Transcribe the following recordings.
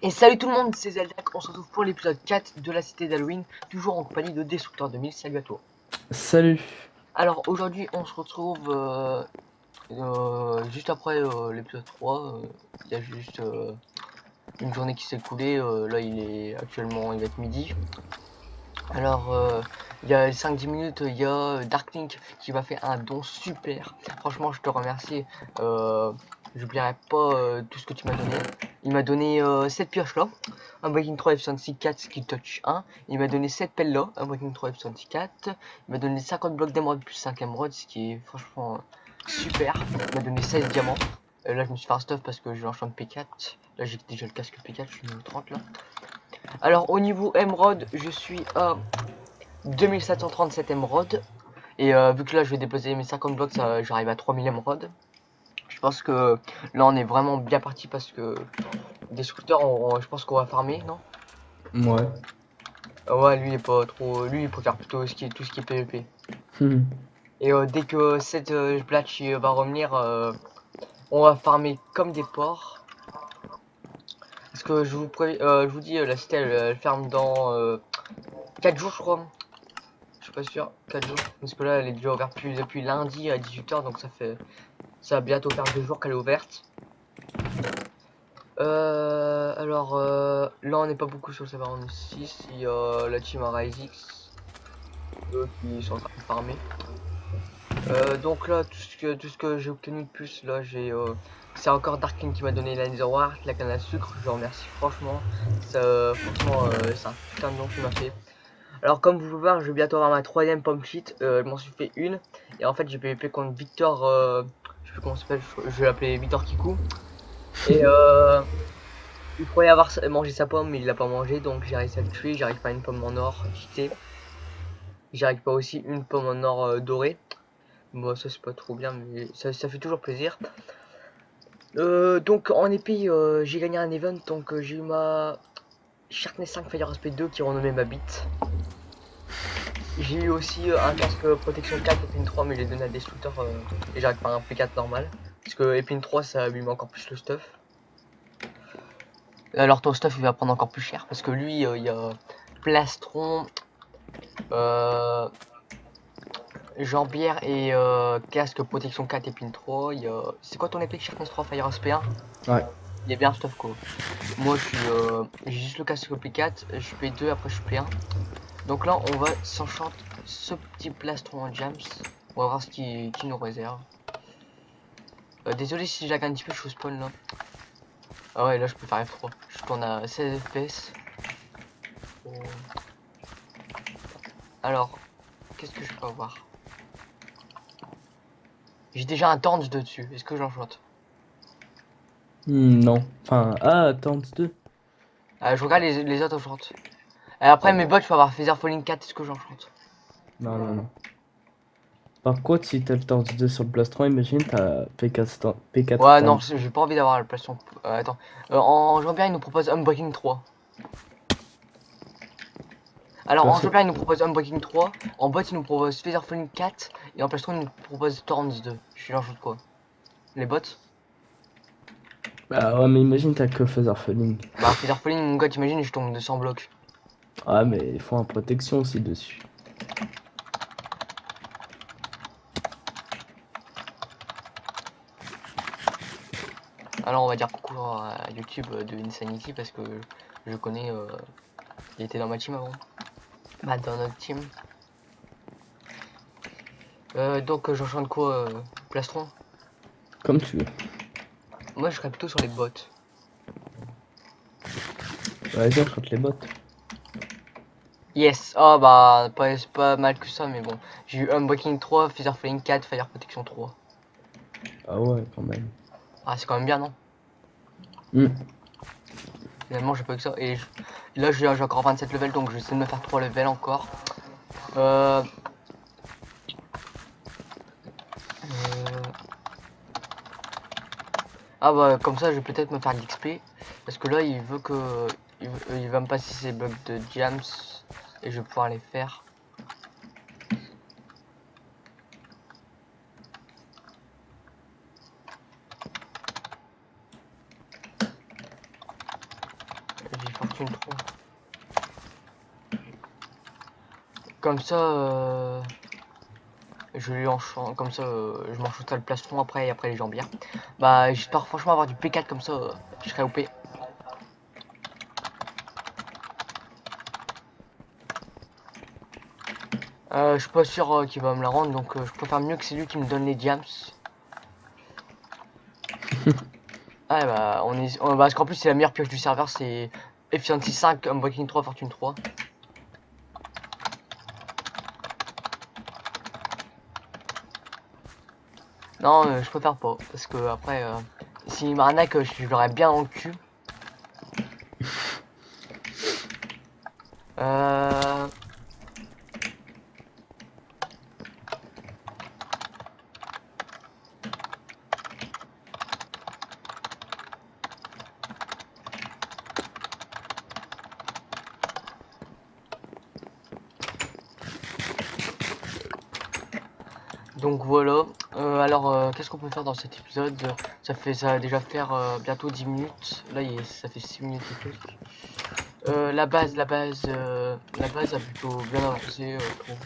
Et salut tout le monde, c'est Zeldak, on se retrouve pour l'épisode 4 de la cité d'Halloween, toujours en compagnie de Destructeur 2000, salut à toi. Salut. Alors aujourd'hui on se retrouve juste après l'épisode 3, il y a juste une journée qui s'est écoulée, là il va être midi. Alors il y a 5-10 minutes, il y a Darklink qui m'a fait un don super, franchement je te remercie, j'oublierai pas tout ce que tu m'as donné. Il m'a donné cette pioche là, un Breaking 3 Efficiency 4 Skill Touch 1. Il m'a donné cette pelle là, un Breaking 3 Efficiency 4. Il m'a donné 50 blocs d'émeraude plus 5 émeraudes, ce qui est franchement super. Il m'a donné 16 diamants. Là je me suis fait un stuff parce que je l'enchante P4. Là j'ai déjà le casque P4, je suis niveau 30 là. Alors au niveau émeraude, je suis à 2737 émeraudes. Et vu que là je vais déposer mes 50 blocs, j'arrive à 3000 émeraudes. Je pense que là on est vraiment bien parti parce que des scooters, je pense qu'on va farmer, non? Ouais. Ouais, lui il est pas trop. Lui il préfère plutôt tout ce qui est PVP. Et dès que cette Blatch va revenir, on va farmer comme des porcs. Parce que je vous dis, la cité elle ferme dans 4 jours, je crois. Je suis pas sûr, 4 jours. Parce que là elle est déjà ouverte depuis lundi à 18h, donc ça va bientôt faire 2 jours qu'elle est ouverte. Là on n'est pas beaucoup sur le serveur, on est 6. Il y a la team RiseX qui sont en train de farmer. Donc là, tout ce que j'ai obtenu de plus, là, c'est encore Darkin qui m'a donné la Netherwart, la canne à sucre. Je le remercie franchement. Franchement, c'est un putain de don qu'il m'a fait. Alors, comme vous pouvez voir, je vais bientôt avoir ma troisième pomme cheat. Je m'en suis fait une. Et en fait, j'ai PvP contre Victor. Je sais plus comment il s'appelle. Je vais l'appeler Victor Kikou. Et il croyait avoir mangé sa pomme, mais il l'a pas mangé. Donc, j'ai réussi à le tuer. J'arrive pas à une pomme en or cheatée. J'arrive pas aussi une pomme en or dorée. Bon, ça c'est pas trop bien, mais ça fait toujours plaisir. Donc en épée, j'ai gagné un event, donc j'ai eu ma Sharpness 5 Fire Aspect 2 qui renommait ma bite. J'ai eu aussi un casque protection 4 Épine 3, mais je l'ai donné à Destructor et j'arrive pas un P4 normal. Parce que Épine 3 ça abîme encore plus le stuff. Alors ton stuff il va prendre encore plus cher parce que lui il y a plastron, euh, jambière et casque protection 4 épine 3. C'est quoi ton épée Sharpness 3 Fire Aspect 1? Ouais. Il y a bien un stuff quoi. Moi j'ai juste le casque P4, je suis P2, après je suis P1. Donc là on va s'enchanter ce petit plastron en jams. On va voir ce qui nous réserve. Désolé si je lag un petit peu, je suis au spawn là. Ah ouais, là je peux faire F3. Je tourne à 16 fps. Oh. Alors, qu'est-ce que je peux avoir? J'ai déjà un Torns dessus, est-ce que j'enchante? Non. Enfin, attends, deux. Je regarde les autres enchantes. Et après Ah, mes bots, je peux avoir Feather Falling 4, est-ce que j'enchante? non, non, non. Par contre, si t'as le torse 2 sur le plastron, imagine, t'as P4 Ouais, non, tendre. j'ai pas envie d'avoir la plastron. Attends. En janvier, il nous propose Unbreaking 3. Alors en champion il nous propose Unbreaking 3, en bot il nous propose Feather Falling 4 et en plastron il nous propose Thorns 2. Je suis là de quoi? Les bots? Bah ouais, mais imagine, t'as que Feather Falling. Bah Feather Falling mon gars t'imagines je tombe de 100 blocs. Ouais, mais il faut un protection aussi dessus. Alors on va dire coucou à YouTube de Insanity parce que je connais, il était dans ma team avant. Bah dans notre team. Donc j'enchante quoi plastron? Comme tu veux. Moi je serais plutôt sur les bots. Vas-y, on chante les bottes. Yes, oh bah pas mal que ça mais bon. J'ai eu Unbreaking 3, Feather Falling 4, Fire Protection 3. Ah ouais, quand même. Ah c'est quand même bien non? Hmm. Finalement, j'ai pas eu que ça. Là, j'ai encore 27 levels, donc je vais essayer de me faire 3 levels encore. Euh... euh, Ah bah, comme ça, je vais peut-être me faire de l'XP. Parce que là, il veut que... il va me passer ses bugs de jams. Et je vais pouvoir les faire. J'ai fortune 3. Comme ça, je lui enchante, comme ça, je m'enchante le plastron après et après les jambières. Bah, j'espère franchement avoir du P4 comme ça, je serai OP. Je suis pas sûr qu'il va me la rendre, donc je préfère mieux que c'est lui qui me donne les diams. Ah bah, parce qu'en plus c'est la meilleure pioche du serveur, c'est Efficiency 5, Unbreaking 3, Fortune 3. Non, je préfère pas, parce que après, s'il m'arnaque, je l'aurais bien dans le cul. Euh... Donc voilà, alors qu'est-ce qu'on peut faire dans cet épisode? Ça va déjà faire bientôt 10 minutes, là ça fait 6 minutes et quelques. La base a plutôt bien avancé, je trouve.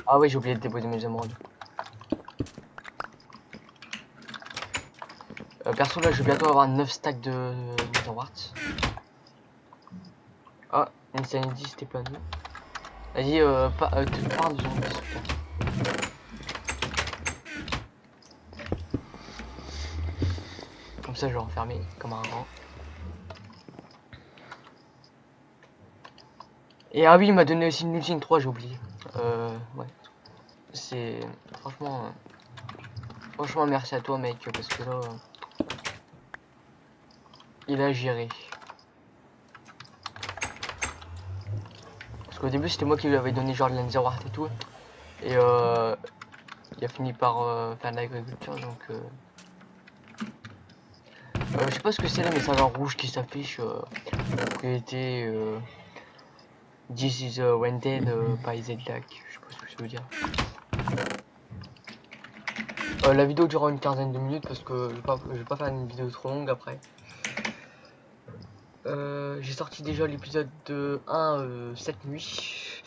Ah oui, j'ai oublié de déposer mes émeraudes. Perso là je vais bientôt avoir 9 stacks de Netherwart. Ah, Insanity c'était pas nous. Vas-y, pars de zone 10. Comme ça je vais renfermer comme un grand. Et ah oui, il m'a donné aussi une ultime 3, j'ai oublié. Ouais. C'est... Franchement... Franchement merci à toi mec, parce que là... il a géré. Parce qu'au début c'était moi qui lui avais donné genre de l'Anzerwart et tout. Et il a fini par faire de l'agriculture, donc... je sais pas ce que c'est les messages en rouge qui s'affichent. Propriété... This is rented by Zedlac. Je sais pas ce que ça veut dire. La vidéo durera une quinzaine de minutes parce que je vais pas faire une vidéo trop longue après. J'ai sorti déjà l'épisode de 1 cette nuit.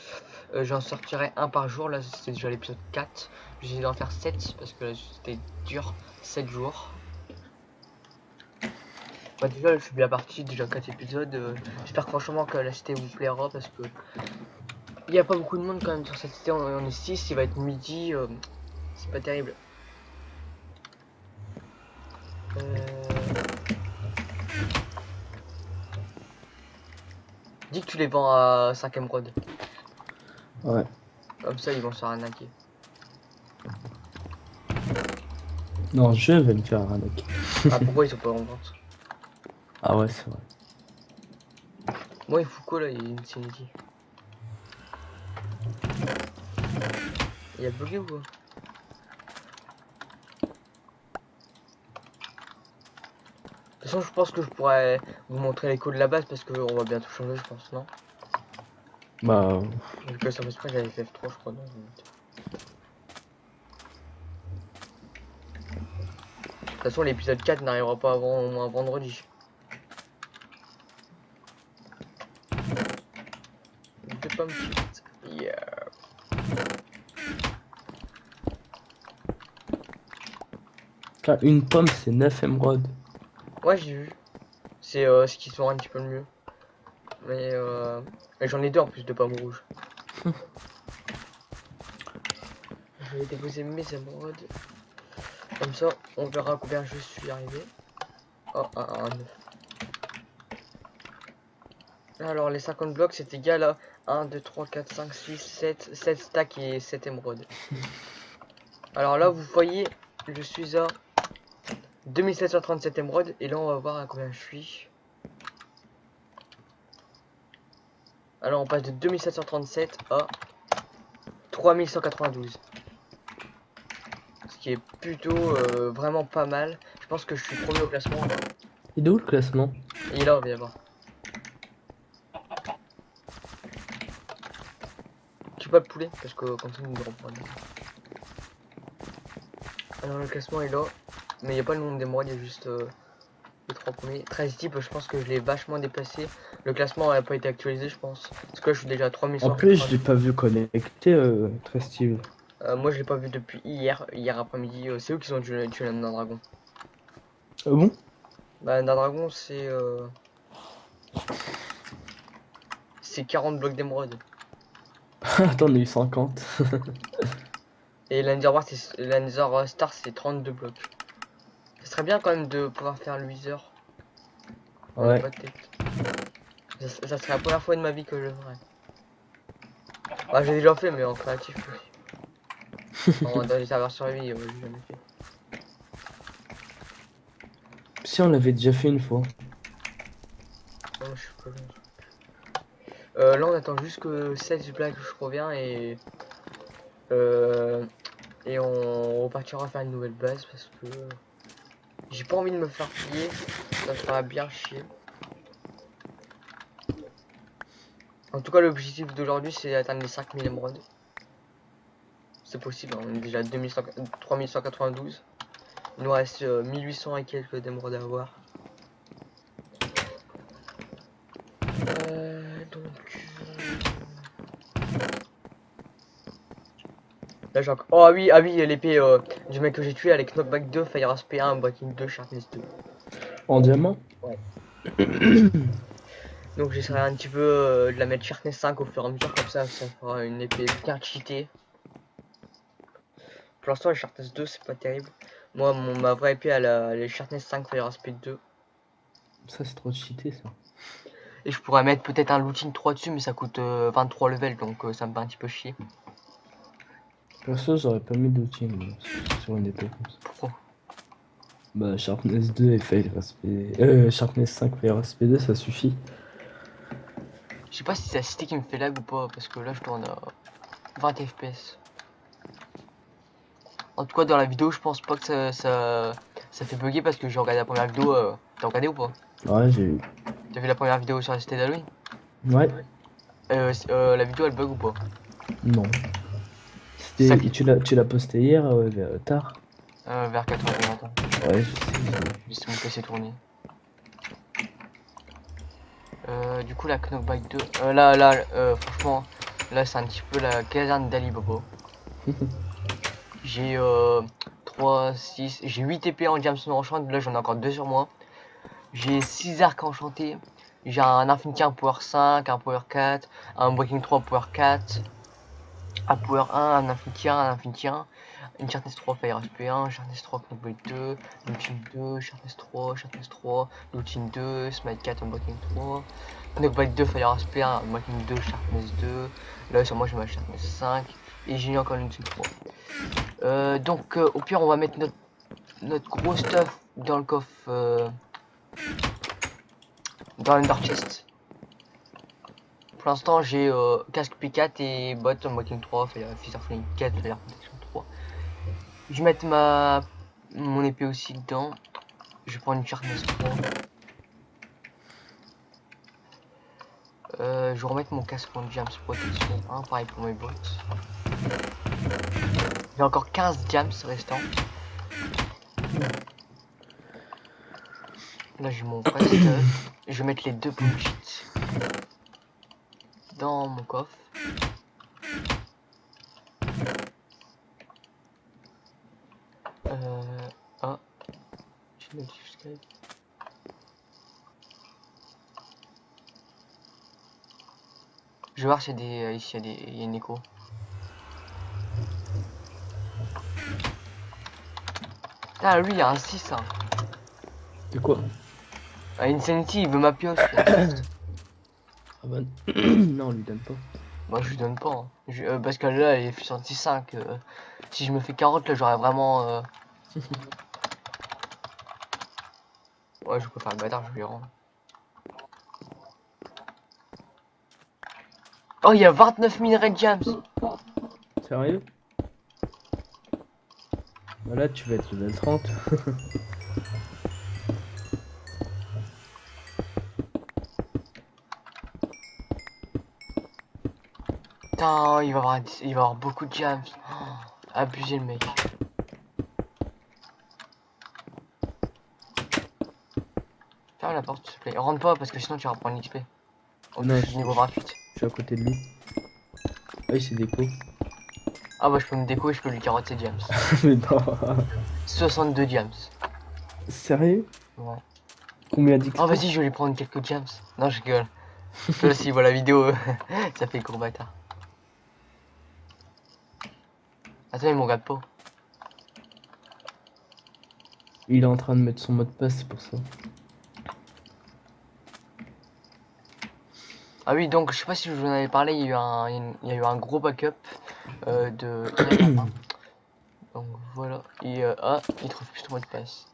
J'en sortirai un par jour. Là c'est déjà l'épisode 4. J'ai d'en faire 7 parce que là c'était dur. 7 jours. Bah déjà je suis bien parti, déjà 4 épisodes. J'espère franchement que la cité vous plaira parce que il n'y a pas beaucoup de monde quand même sur cette cité. On est 6, il va être midi. C'est pas terrible. Dis que tu les vends à 5 émeraudes. Ouais. Comme ça, ils vont se faire arnaquer. Non, je vais me faire arnaquer. Ah, pourquoi ils sont pas en vente? Ah ouais, c'est vrai. Moi, il faut quoi là? Il y a une Insanity. Il y a bugué ou quoi? De toute façon, je pense que je pourrais vous montrer les codes de la base parce qu'on va bientôt changer, je pense, non? Bah... Vu que ça fait pas, j'avais fait F3, je crois. Non, de toute façon, l'épisode 4 n'arrivera pas avant au moins vendredi. Deux pommes frites. Yeah. Là, une pomme, c'est 9 émeraudes. Ouais, j'ai vu. C'est ce qui sont un petit peu le mieux. Mais j'en ai deux en plus de pommes rouges. Je vais déposer mes émeraudes. Comme ça, on verra combien je suis arrivé. Oh, un 9. Alors, les 50 blocs, c'est égal à 1, 2, 3, 4, 5, 6, 7 stacks et 7 émeraudes. Alors là, vous voyez, je suis à 2737 émeraudes. Et là, on va voir à combien je suis. Alors, on passe de 2737 à 3192. Ce qui est plutôt vraiment pas mal. Je pense que je suis premier au classement. Il est où le classement? Et là, on va y avoir. Tu pas le poulet parce que comme ça, nous ne reprend. Alors, le classement est là. Mais il n'y a pas le nombre d'émeraudes, il y a juste les 3 premiers. 13 types, je pense que je l'ai vachement déplacé. Le classement n'a pas été actualisé, je pense. Parce que là, je suis déjà à En 3100. plus, je l'ai pas vu connecté, très stylé. Moi, je l'ai pas vu depuis hier après-midi. C'est eux qui ont tué l'Ender Dragon. Ah bon? Bah, l'Ender Dragon, c'est 40 blocs d'émeraude. Attends, on a eu 50. Et l'Ender Star, c'est 32 blocs. Ce serait bien quand même de pouvoir faire le Wither. On n'a Ouais. pas de tête. Ça serait la première fois de ma vie que je le ferais. Bah, j'ai déjà fait, mais en créatif aussi. Dans les serveurs survie, j'ai jamais fait. Si, on l'avait déjà fait une fois. Non, je suis pas loin. Là, on attend juste que 16 blagues, je reviens euh, et on repartira faire une nouvelle base parce que j'ai pas envie de me faire piller. Ça me fera bien chier. En tout cas, l'objectif d'aujourd'hui, c'est d'atteindre les 5000 émeraudes. C'est possible, hein, on est déjà à 3192. Il nous reste 1800 et quelques d'émeraudes à avoir. Donc... Là, j'ai encore... Oh ah oui, l'épée du mec que j'ai tué avec Knockback 2, Fire Asp 1, Breaking 2, Sharpness 2. En diamant? Ouais. Donc j'essaierai un petit peu de la mettre Sharpness 5 au fur et à mesure, comme ça fera une épée bien cheatée. Pour l'instant, les Sharpness 2, c'est pas terrible. Moi, ma vraie épée, elle a les Sharpness 5, Fire Asp 2. Ça, c'est trop cheaté, ça. Et je pourrais mettre peut-être un looting 3 dessus, mais ça coûte 23 levels, donc ça me fait un petit peu chier. Perso, j'aurais pas mis d'outil sur une épée comme ça. Pourquoi? Bah, Sharpness 2 et Fail SP... Sharpness 5 Fail SP2, ça suffit. Je sais pas si c'est la cité qui me fait lag ou pas, parce que là, je tourne à 20 FPS. En tout cas, dans la vidéo, je pense pas que ça fait bugger parce que j'ai regardé la première vidéo. T'as regardé ou pas? Ouais, j'ai eu. T'as vu la première vidéo sur la cité d'Halloween? Ouais, La vidéo elle bug ou pas? non. Ça, Tu l'as posté hier, tard? vers 4h du matin. Ouais, je sais. Juste mon PC tourné. Du coup, la Knockback 2. Franchement, là, c'est un petit peu la caserne d'Ali Bobo. J'ai 3, 6, j'ai 8 épées en Jameson enchant. Là, j'en ai encore 2 sur moi. J'ai 6 arcs enchantés. J'ai un Infinity 1 Power 5, un Power 4, un Breaking 3 Power 4, un Power 1, un Infinity 1, un Infinity 1, une Sharpness 3 Fire SP1, Sharpness 3 Knockback 2, Looting 2, Sharpness 3, Looting 2, Smite 4, Unbreaking 3, Knockback 2 Fire SP1, Unbreaking 2, Sharpness 2. Là sur moi j'ai ma Sharpness 5 et j'ai encore une Looting 3. Donc au pire on va mettre notre gros stuff dans le coffre, dans l'Under Chest. Pour l'instant, j'ai casque P4 et bot Unbreaking 3, Feather Flame 4, Feather Protection 3. Je vais mettre mon épée aussi dedans. Je vais prendre une Sharpness 3. Je vais remettre mon casque en Jams Protection 1, pareil pour mes bottes. J'ai encore 15 Jams restants. Là, j'ai mon vrai stuff. Je vais mettre les 2 bullshits dans mon coffre. Ah, j'ai une notif Skype. Je vais voir s'il y a des. Ici, il y a une écho. Ah, lui, il y a un 6. Hein. De quoi? Ah, Insanity, il veut ma pioche. Ah bah, non, on lui donne pas. Moi, je lui donne pas. Hein. Parce que là, il est puissance 5. Si je me fais 40, là, j'aurais vraiment. Ouais, je peux faire le bâtard, je lui rends. Oh, il y a 29 000 Red Jams. Sérieux? Voilà, tu vas être level 30. Putain, il va avoir beaucoup de Jams. Oh, abusé le mec. Ferme la porte, s'il te plaît. Rentre pas parce que sinon tu vas prendre l'XP. En Non, plus, je suis niveau 28. je suis à côté de lui. Ah, il s'est déco. Ah bah je peux me déco et je peux lui carotter James. Mais non. 62 James. Sérieux? Ouais. Combien d'XP? Oh vas-y, je vais lui prendre quelques James. Non, je rigole. Toi, s'il voit la vidéo, ça fait gros bâtard. Attends, il me regarde pas. Il est en train de mettre son mot de passe, c'est pour ça. Ah oui, donc je sais pas si je vous en avais parlé, il y a eu un gros backup de donc voilà. Et il trouve plus ton mot de passe.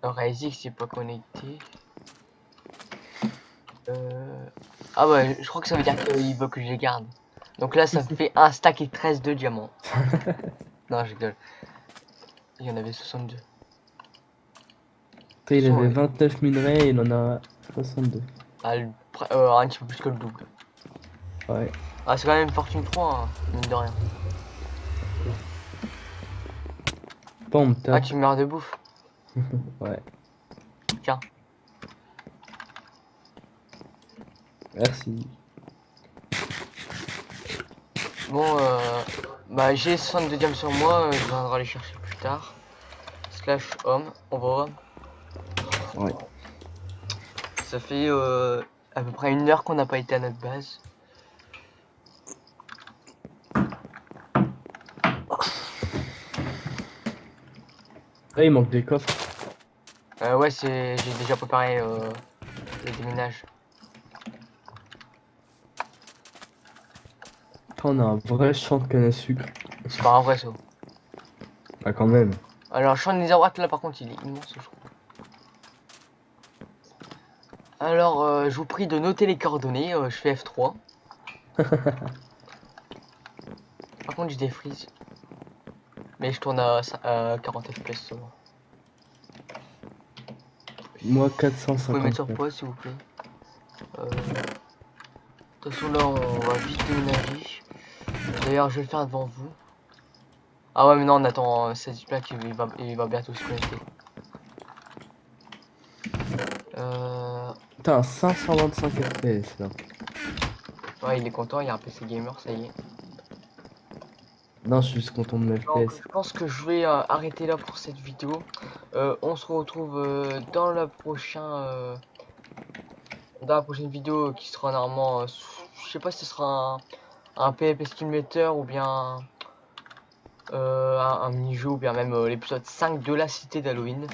Alors Isaac c'est pas connecté. Ah ouais, je crois que ça veut dire qu'il veut que je les garde. Donc là ça fait un stack et 13 de diamants. Non, je rigole. Il y en avait 62. Après, il Sont, avait 29 minerais et il en a 62. un petit peu plus que le double. Ouais. Ah, c'est quand même Fortune 3, hein, mine de rien. Pompe, Ah, tape. tu meurs de bouffe. Ouais. Tiens. Merci. Bon, bah j'ai 62 diamants sur moi, je viendrai les chercher plus tard. Slash homme, on va voir. Ouais. Ça fait à peu près 1 heure qu'on n'a pas été à notre base. Là, il manque des coffres. Ouais, j'ai déjà préparé le déménage. Après, on a un vrai champ de canne à sucre. C'est pas un vrai ça. Ah, quand même. Alors, le champ de netherrack là par contre il est immense je trouve. Alors, je vous prie de noter les coordonnées, je fais F3. Par contre, je défrise. Mais je tourne à 40 FPS seulement. Moi, Vous pouvez mettre sur 454. pause s'il vous plaît. De toute façon, là, on va vite déménager. D'ailleurs, je vais le faire devant vous. Ah ouais, mais non, on attend 16 plaques, il va bientôt se connecter. Putain, 525 FPS là. Ouais, il est content, il y a un PC gamer, ça y est. Non, je suis juste content de mes Donc, FPS. je pense que je vais arrêter là pour cette vidéo. On se retrouve dans la prochaine vidéo qui sera normalement, je sais pas si ce sera un PvP Simulator ou bien un mini-jeu ou bien même l'épisode 5 de la cité d'Halloween.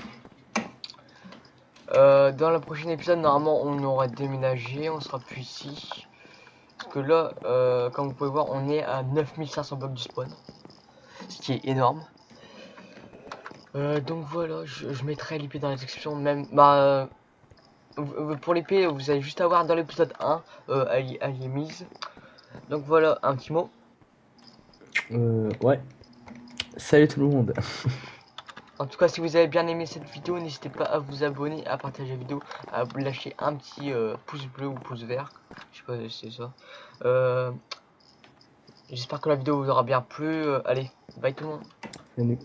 Dans le prochain épisode, normalement, on aura déménagé, on sera plus ici. Parce que là, comme vous pouvez voir, on est à 9500 blocs du spawn. Ce qui est énorme. Donc voilà, je mettrai l'IP dans la description. Même, bah, pour l'épée, vous allez juste avoir dans l'épisode 1, elle y est mise. Donc voilà, un petit mot. Ouais. Salut tout le monde. En tout cas, si vous avez bien aimé cette vidéo, n'hésitez pas à vous abonner, à partager la vidéo, à vous lâcher un petit pouce bleu ou pouce vert. Je sais pas si c'est ça. J'espère que la vidéo vous aura bien plu. Allez, bye tout le monde. Salut.